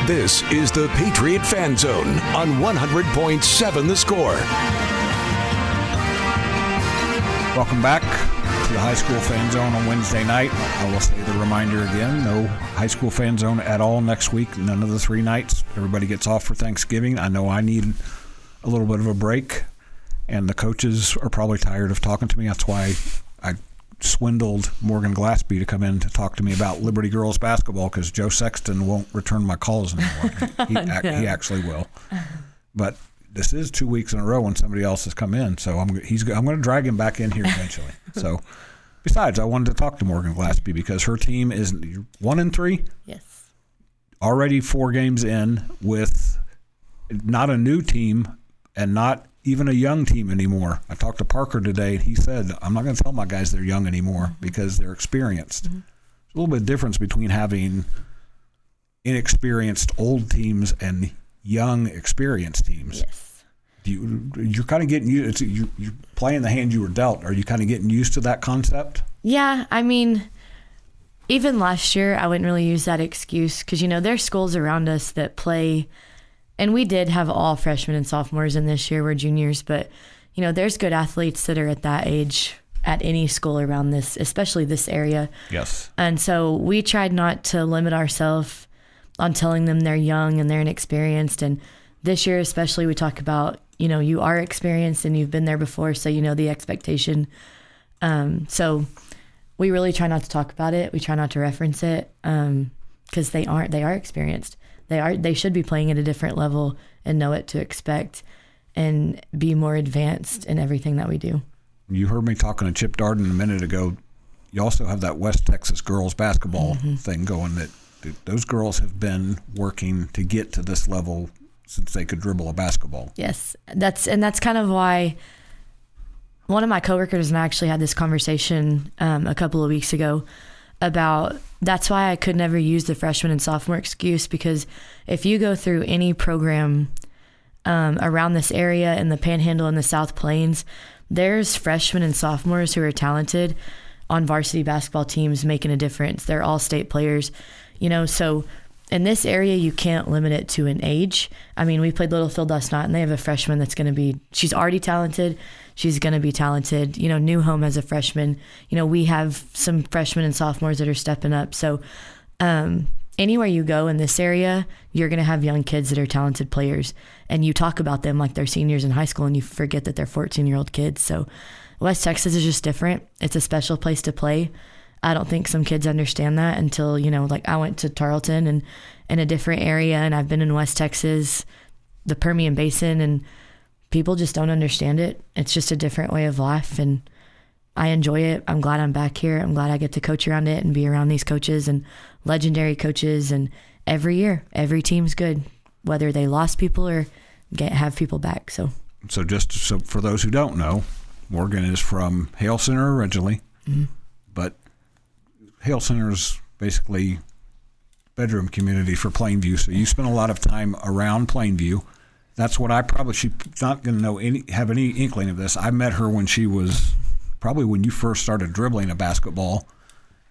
This is the Patriot Fan Zone on 100.7 The Score. Welcome back to the High School Fan Zone on Wednesday night. I will say the reminder again, no High School Fan Zone at all next week, none of the 3 nights. Everybody gets off for Thanksgiving. I know I need a little bit of a break, and the coaches are probably tired of talking to me. That's why I swindled Morgan Glaspie to come in to talk to me about Liberty girls basketball, because Joe Sexton won't return my calls anymore. He actually will. But this is 2 weeks in a row when somebody else has come in, so I'm going to drag him back in here eventually. So, besides, I wanted to talk to Morgan Glaspie because her team is 1-3. Yes. Already 4 games in with not a new team and not even a young team anymore. I talked to Parker today, and he said, I'm not going to tell my guys they're young anymore because they're experienced. There's a little bit of difference between having inexperienced old teams and young experienced teams. Yes. You're kind of getting used. You're playing the hand you were dealt. Are you kind of getting used to that concept? Yeah, I mean, even last year, I wouldn't really use that excuse because, there's schools around us that play, and we did have all freshmen and sophomores in this year. We're juniors, but, there's good athletes that are at that age at any school around this, especially this area. Yes. And so we tried not to limit ourselves on telling them they're young and they're inexperienced. And this year especially, we talk about, you are experienced and you've been there before, so the expectation. So we really try not to talk about it. We try not to reference it because they are experienced. They should be playing at a different level and know what to expect and be more advanced in everything that we do. You heard me talking to Chip Darden a minute ago. You also have that West Texas girls basketball thing going that those girls have been working to get to this level since they could dribble a basketball. Yes, that's kind of why one of my coworkers and I actually had this conversation a couple of weeks ago about that's why I could never use the freshman and sophomore excuse, because if you go through any program around this area in the Panhandle and the South Plains, there's freshmen and sophomores who are talented on varsity basketball teams making a difference. They're all state players. So in this area, you can't limit it to an age. I mean, we played Littlefield last night, and they have a freshman that's going to be, she's already talented. She's going to be talented. New Home has a freshman. We have some freshmen and sophomores that are stepping up. So anywhere you go in this area, you're going to have young kids that are talented players. And you talk about them like they're seniors in high school, and you forget that they're 14-year-old kids. So West Texas is just different. It's a special place to play. I don't think some kids understand that until, I went to Tarleton and in a different area, and I've been in West Texas, the Permian Basin, and people just don't understand it. It's just a different way of life, and I enjoy it. I'm glad I'm back here. I'm glad I get to coach around it and be around these coaches and legendary coaches, and every year, every team's good, whether they lost people or have people back. So for those who don't know, Morgan is from Hale Center originally, but Hale Center is basically bedroom community for Plainview, so you spend a lot of time around Plainview. That's what she's not going to have any inkling of this. I met her when she was probably when you first started dribbling a basketball,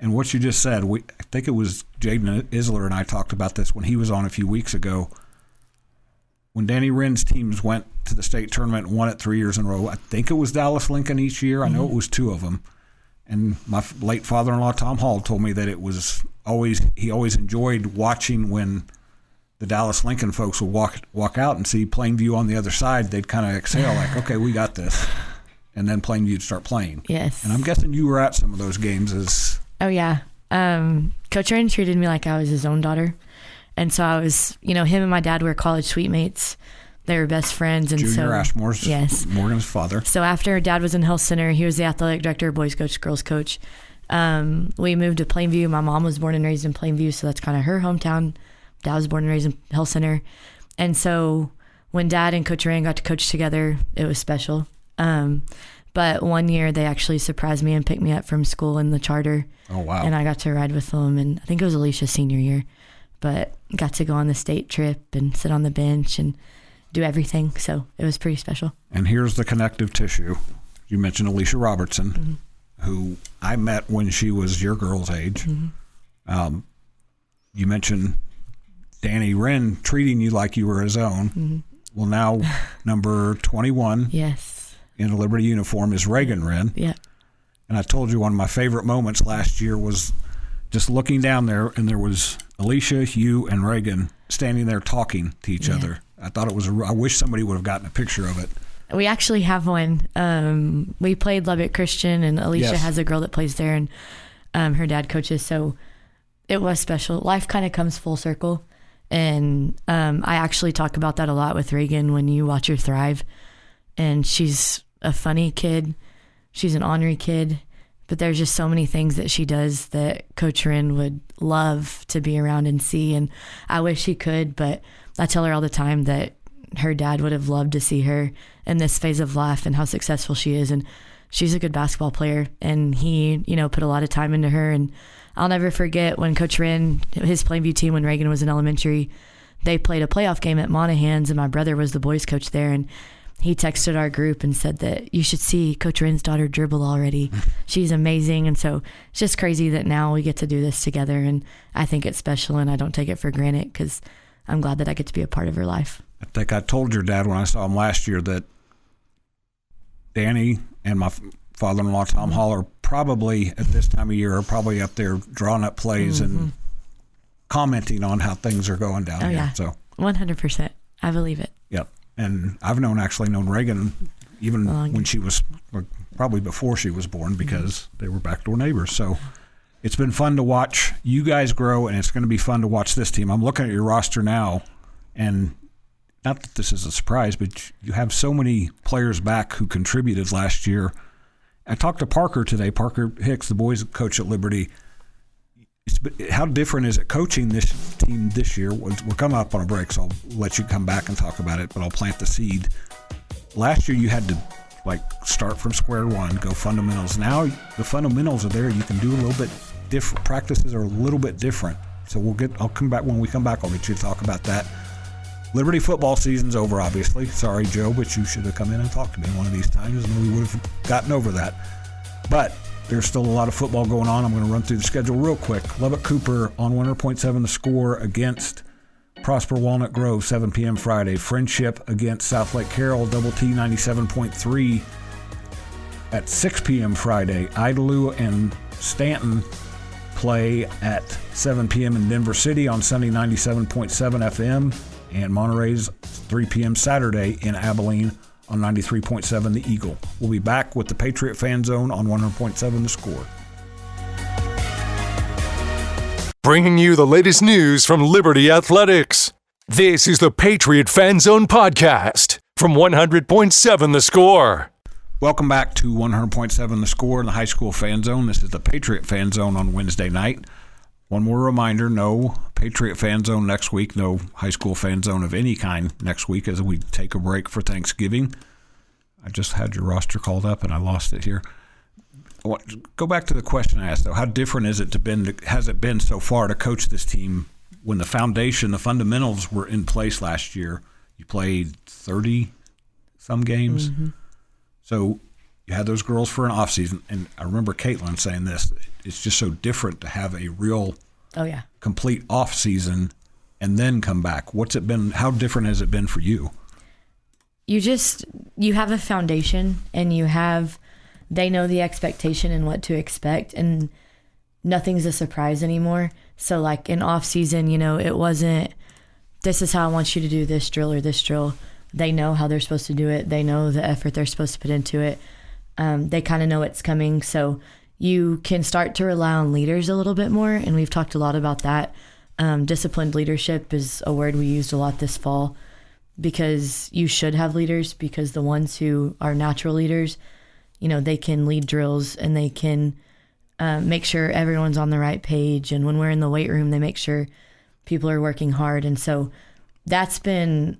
and what you just said, I think it was Jaden Isler and I talked about this when he was on a few weeks ago. When Danny Wren's teams went to the state tournament and won it 3 years in a row, I think it was Dallas Lincoln each year. I know it was 2 of them. And my late father-in-law, Tom Hall, told me that he always enjoyed watching when the Dallas Lincoln folks would walk out and see Plainview on the other side. They'd kind of exhale like, okay, we got this. And then Plainview would start playing. Yes. And I'm guessing you were at some of those games. Oh, yeah. Coach Wren treated me like I was his own daughter. And so I was, him and my dad were college suite mates. They were best friends. And Junior Ashmore's, yes. Morgan's father. So after Dad was in Health Center, he was the athletic director, boys coach, girls coach. We moved to Plainview. My mom was born and raised in Plainview, so that's kind of her hometown. Dad was born and raised in Health Center. And so when Dad and Coach Wren got to coach together, it was special. But one year they actually surprised me and picked me up from school in the charter. Oh, wow. And I got to ride with them. And I think it was Alicia's senior year. But got to go on the state trip and sit on the bench and do everything. So it was pretty special. And here's the connective tissue. You mentioned Alicia Robertson, who I met when she was your girl's age. You mentioned Danny Wren treating you like you were his own. Mm-hmm. Well, now number 21 yes, in a Liberty uniform is Reagan Wren. Yeah. And I told you one of my favorite moments last year was just looking down there, and there was Alicia, you, and Reagan standing there talking to each other. I thought it was I wish somebody would have gotten a picture of it. We actually have one. We played Lubbock Christian, and Alicia has a girl that plays there, and her dad coaches, so it was special. Life kind of comes full circle, and I actually talk about that a lot with Reagan when you watch her thrive. And she's a funny kid. She's an ornery kid, but there's just so many things that she does that Coach Wren would love to be around and see, and I wish he could, but I tell her all the time that her dad would have loved to see her in this phase of life and how successful she is, and she's a good basketball player, and he, put a lot of time into her. And I'll never forget when Coach Wren, his Plainview team, when Reagan was in elementary, they played a playoff game at Monahan's, and my brother was the boys coach there, and he texted our group and said that you should see Coach Wren's daughter dribble already. She's amazing. And so it's just crazy that now we get to do this together, and I think it's special, and I don't take it for granted because I'm glad that I get to be a part of her life. I think I told your dad when I saw him last year that Danny and my father-in-law, Tom Hall, are probably at this time of year are probably up there drawing up plays and commenting on how things are going down here. Yeah. So 100%. I believe it. Yep. And I've known Reagan even when she was probably before she was born because they were backdoor neighbors. So it's been fun to watch you guys grow, and it's going to be fun to watch this team. I'm looking at your roster now, and not that this is a surprise, but you have so many players back who contributed last year. I talked to Parker today, Parker Hicks, the boys coach at Liberty. How different is it coaching this team this year? We're coming up on a break, so I'll let you come back and talk about it, but I'll plant the seed. Last year you had to start from square one, go fundamentals. Now the fundamentals are there. You can do a little bit different. Practices are a little bit different. So I'll come back when we come back. I'll get you to talk about that. Liberty football season's over, obviously. Sorry, Joe, but you should have come in and talked to me one of these times, and we would have gotten over that. But there's still a lot of football going on. I'm going to run through the schedule real quick. Lubbock Cooper on 100.7 The Score against Prosper Walnut Grove, 7 p.m. Friday. Friendship against South Lake Carroll, Double T 97.3 at 6 p.m. Friday. Idalou and Stanton play at 7 p.m. in Denver City on Sunday 97.7 FM. And Monterey's 3 p.m. Saturday in Abilene on 93.7 The Eagle. We'll be back with the Patriot Fan Zone on 100.7 The Score. Bringing you the latest news from Liberty Athletics. This is the Patriot Fan Zone podcast from 100.7 The Score. Welcome back to 100.7 The Score in the High School Fan Zone. This is the Patriot Fan Zone on Wednesday night. One more reminder, no Patriot Fan Zone next week, no high school fan zone of any kind next week as we take a break for Thanksgiving. I just had your roster called up and I lost it here. Go back to the question I asked, though. How different has it been so far to coach this team when the foundation, the fundamentals were in place last year? You played 30-some games. Mm-hmm. So you had those girls for an offseason. And I remember Caitlin saying this. It's just so different to have a real complete offseason and then come back. What's it been? How different has it been for you? You have a foundation, and they know the expectation and what to expect, and nothing's a surprise anymore. So like in off season, it wasn't, this is how I want you to do this drill or this drill. They know how they're supposed to do it. They know the effort they're supposed to put into it. They kind of know it's coming. So you can start to rely on leaders a little bit more. And we've talked a lot about that. Disciplined leadership is a word we used a lot this fall, because you should have leaders, because the ones who are natural leaders, they can lead drills and they can make sure everyone's on the right page. And when we're in the weight room, they make sure people are working hard. And so that's been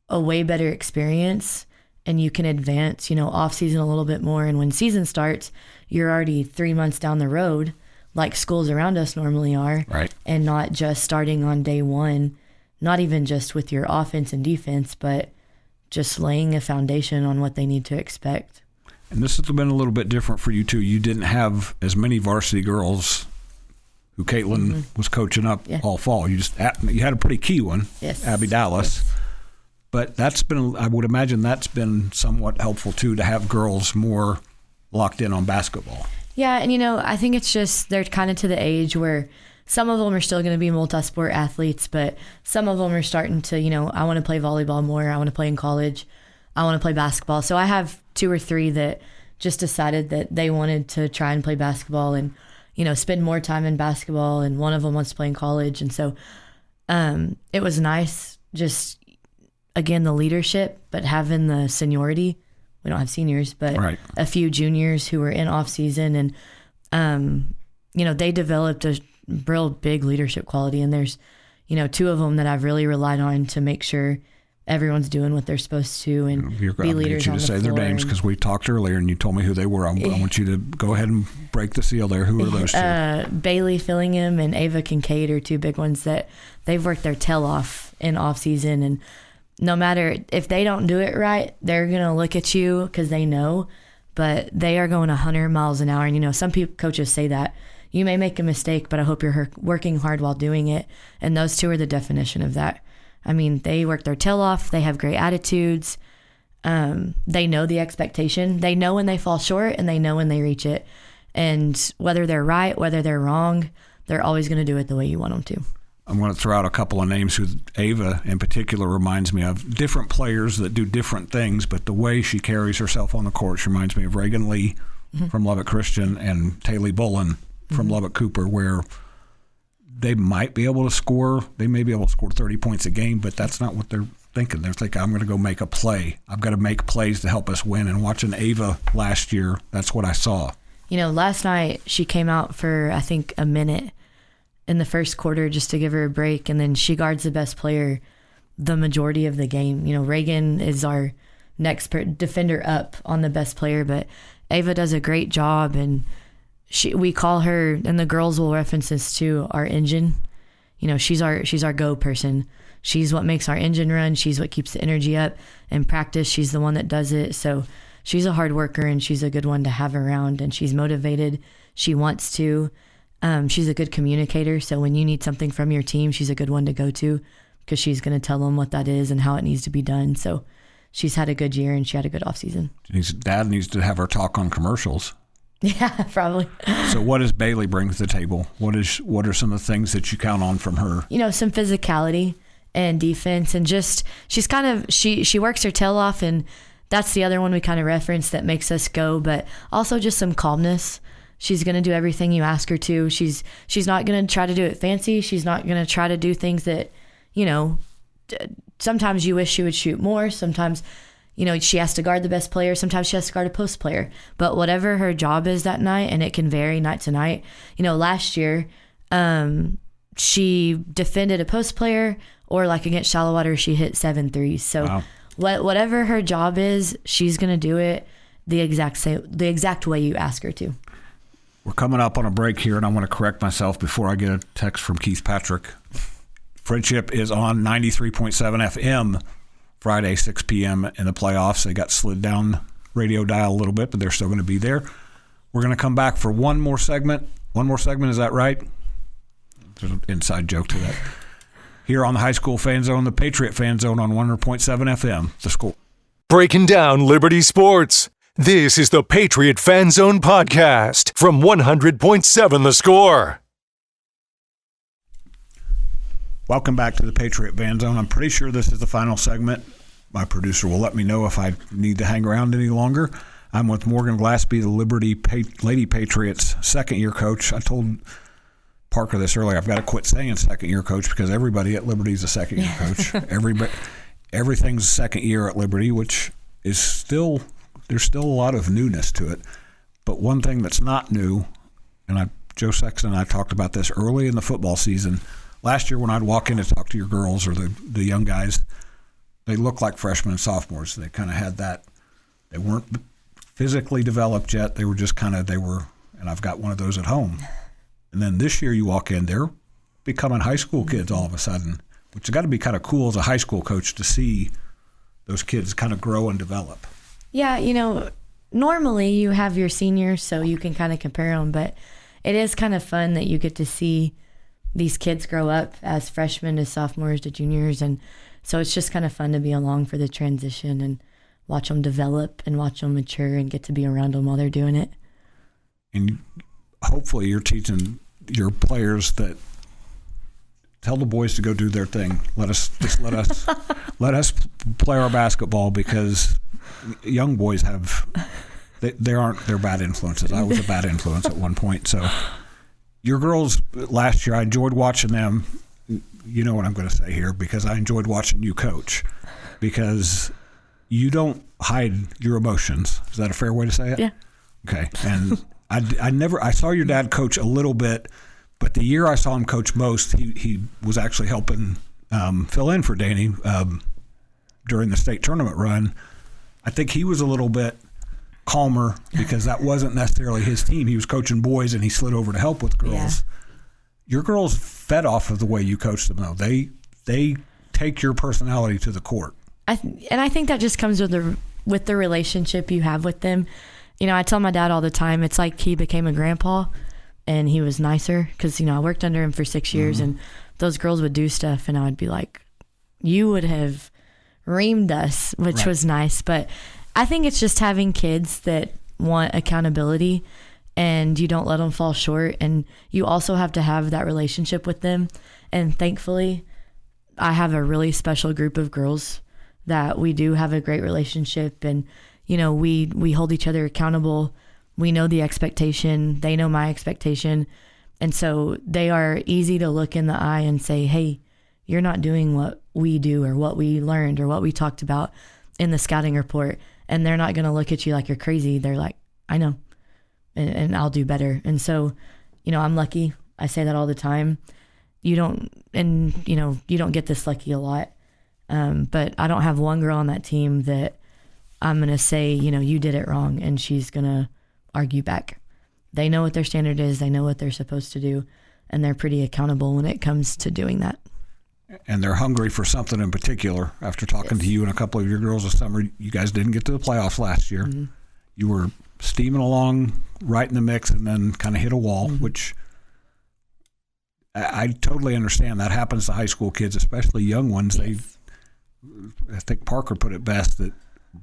a way better experience, and you can advance, off season a little bit more. And when season starts, you're already 3 months down the road, like schools around us normally are. Right. And not just starting on day one, not even just with your offense and defense, but just laying a foundation on what they need to expect. And this has been a little bit different for you too. You didn't have as many varsity girls who Caitlin was coaching up all fall. You had a pretty key one, Abby Dallas. Yes. But I would imagine that's been somewhat helpful too, to have girls more locked in on basketball. Yeah, and I think it's just they're kind of to the age where some of them are still going to be multi-sport athletes, but some of them are starting to, I want to play volleyball more. I want to play in college. I want to play basketball. So I have 2 or 3 that just decided that they wanted to try and play basketball and, spend more time in basketball. And one of them wants to play in college. And so it was nice, just, again, the leadership, but having the seniority. We don't have seniors, but a few juniors who were in off season, and, they developed a real big leadership quality. And there's, 2 of them that I've really relied on to make sure everyone's doing what they're supposed to and be leaders on the floor. You to say their names because we talked earlier and you told me who they were. I want you to go ahead and break the seal there. Who are those 2? Bailey Fillingham and Ava Kincaid are 2 big ones that they've worked their tail off in off season, and no matter if they don't do it right, they're going to look at you because they know, but they are going 100 miles an hour. And, some coaches say that. You may make a mistake, but I hope you're working hard while doing it. And those 2 are the definition of that. I mean, they work their tail off. They have great attitudes. They know the expectation. They know when they fall short, and they know when they reach it. And whether they're right, whether they're wrong, they're always going to do it the way you want them to. I'm going to throw out a couple of names who Ava in particular reminds me of. Different players that do different things, but the way she carries herself on the court, she reminds me of Reagan Lee from Lubbock Christian and Taylor Bullen from Lubbock Cooper, where they might be able to score. They may be able to score 30 points a game, but that's not what they're thinking. They're thinking, I'm going to go make a play. I've got to make plays to help us win. And watching Ava last year, that's what I saw. Last night she came out for, I think, a minute in the first quarter just to give her a break, and then she guards the best player the majority of the game. Reagan is our next defender up on the best player, but Ava does a great job, and we call her, and the girls will reference this too, our engine. She's our go person. She's what makes our engine run. She's what keeps the energy up. In practice, she's the one that does it. So she's a hard worker, and she's a good one to have around, and she's motivated. She wants to. She's a good communicator. So when you need something from your team, she's a good one to go to because she's going to tell them what that is and how it needs to be done. So she's had a good year, and she had a good off season. Dad needs to have her talk on commercials. Yeah, probably. So what does Bailey bring to the table? What are some of the things that you count on from her? Some physicality and defense, and just she's kind of she works her tail off, and that's the other one we kind of reference that makes us go, but also just some calmness. She's going to do everything you ask her to. She's not going to try to do it fancy. She's not going to try to do things that, sometimes you wish she would shoot more. Sometimes she has to guard the best player. Sometimes she has to guard a post player. But whatever her job is that night, and it can vary night to night. Last year, she defended a post player, or like against Shallowater, she hit 7 threes. So wow. Whatever her job is, she's going to do it the exact way you ask her to. We're coming up on a break here, and I want to correct myself before I get a text from Keith Patrick. Friendship is on 93.7 FM Friday, 6 p.m. in the playoffs. They got slid down radio dial a little bit, but they're still going to be there. We're going to come back for one more segment. One more segment, is that right? There's an inside joke to that. Here on the High School Fan Zone, the Patriot Fan Zone on 100.7 FM, The Score. Breaking down Liberty sports. This is the Patriot Fan Zone podcast from 100.7 The Score. Welcome back to the Patriot Fan Zone. I'm pretty sure this is the final segment. My producer will let me know if I need to hang around any longer. I'm with Morgan Glaspie, the Lady Patriots second-year coach. I told Parker this earlier. I've got to quit saying second-year coach because everybody at Liberty is a second-year coach. Everything's second year at Liberty, which is still – there's still a lot of newness to it. But one thing that's not new, and Joe Sexton and I talked about this early in the football season. Last year when I'd walk in to talk to your girls or the young guys, they looked like freshmen and sophomores. They kind of had that. They weren't physically developed yet. They were just and I've got one of those at home. And then this year you walk in, they're becoming high school kids all of a sudden, which has got to be kind of cool as a high school coach to see those kids kind of grow and develop. Yeah, normally you have your seniors, so you can kind of compare them, but it is kind of fun that you get to see these kids grow up as freshmen to sophomores to juniors. And so it's just kind of fun to be along for the transition and watch them develop and watch them mature and get to be around them while they're doing it. And hopefully you're teaching your players that tell the boys to go do their thing. Let us play our basketball, because young boys they're bad influences. I was a bad influence at one point. So your girls last year, I enjoyed watching them. You know what I'm going to say here, because I enjoyed watching you coach, because you don't hide your emotions. Is that a fair way to say it? Yeah. Okay. And I saw your dad coach a little bit, but the year I saw him coach most, he was actually helping fill in for Danny during the state tournament run. I think he was a little bit calmer, because that wasn't necessarily his team. He was coaching boys, and he slid over to help with girls. Yeah. Your girls fed off of the way you coached them, though. They take your personality to the court. I think that just comes with the relationship you have with them. You know, I tell my dad all the time, it's like he became a grandpa and he was nicer, because, you know, I worked under him for 6 years, and those girls would do stuff and I would be like, you would have reamed us, which was nice. But I think it's just having kids that want accountability, and you don't let them fall short, and you also have to have that relationship with them. And thankfully, I have a really special group of girls that we do have a great relationship, and you know, we hold each other accountable. We know the expectation, they know my expectation, and so they are easy to look in the eye and say, hey, you're not doing what we do or what we learned or what we talked about in the scouting report. And they're not going to look at you like you're crazy. They're like, I know, and I'll do better. And so, you know, I'm lucky. I say that all the time. You don't get this lucky a lot. But I don't have one girl on that team that I'm going to say, you know, you did it wrong, and she's going to argue back. They know what their standard is. They know what they're supposed to do, and they're pretty accountable when it comes to doing that. And they're hungry for something in particular. After talking to you and a couple of your girls this summer, you guys didn't get to the playoffs last year. Mm-hmm. You were steaming along right in the mix, and then kind of hit a wall, which I totally understand. That happens to high school kids, especially young ones. Yes. I think Parker put it best, that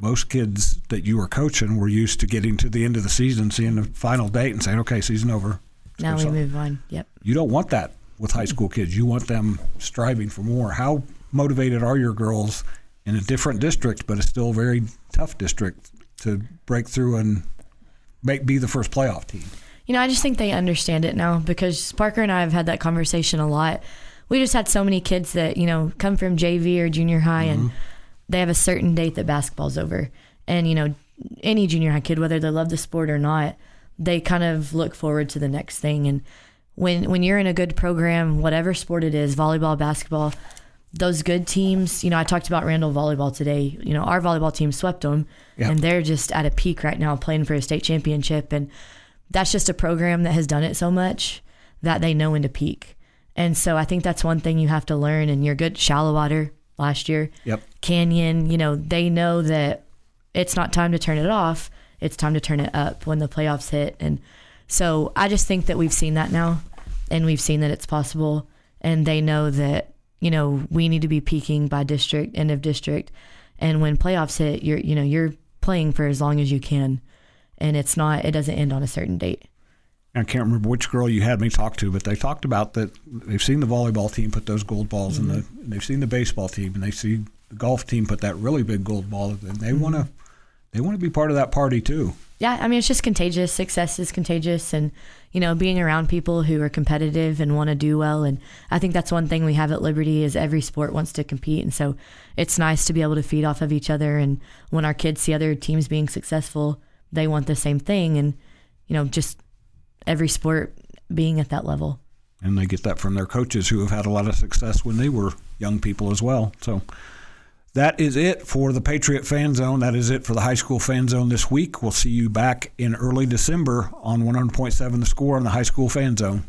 most kids that you were coaching were used to getting to the end of the season, seeing the final date, and saying, okay, season over. Now we move on. Yep. You don't want that with high school kids. You want them striving for more. How motivated are your girls in a different district, but it's still a very tough district, to break through and be the first playoff team? You know, I just think they understand it now, because Parker and I have had that conversation a lot. We just had so many kids that, you know, come from JV or junior high, and they have a certain date that basketball's over. And, you know, any junior high kid, whether they love the sport or not, they kind of look forward to the next thing. And when you're in a good program, whatever sport it is, volleyball, basketball, those good teams, you know, I talked about Randall volleyball today. You know, our volleyball team swept them, and they're just at a peak right now, playing for a state championship. And that's just a program that has done it so much that they know when to peak. And so I think that's one thing you have to learn. And you're good. Shallow water last year, Canyon, you know, they know that it's not time to turn it off. It's time to turn it up when the playoffs hit. And so I just think that we've seen that now, and we've seen that it's possible, and they know that, you know, we need to be peaking by district, end of district. And when playoffs hit, you're playing for as long as you can, and it doesn't end on a certain date. I can't remember which girl you had me talk to, but they talked about that they've seen the volleyball team put those gold balls in and they've seen the baseball team, and they see the golf team put that really big gold ball, and they want to be part of that party too. Yeah, I mean, it's just contagious. Success is contagious, and, you know, being around people who are competitive and want to do well. And I think that's one thing we have at Liberty, is every sport wants to compete. And so it's nice to be able to feed off of each other. And when our kids see other teams being successful, they want the same thing. And, you know, just every sport being at that level. And they get that from their coaches, who have had a lot of success when they were young people as well. So that is it for the Patriot Fan Zone. That is it for the high school Fan Zone this week. We'll see you back in early December on 100.7 The Score on the High School Fan Zone.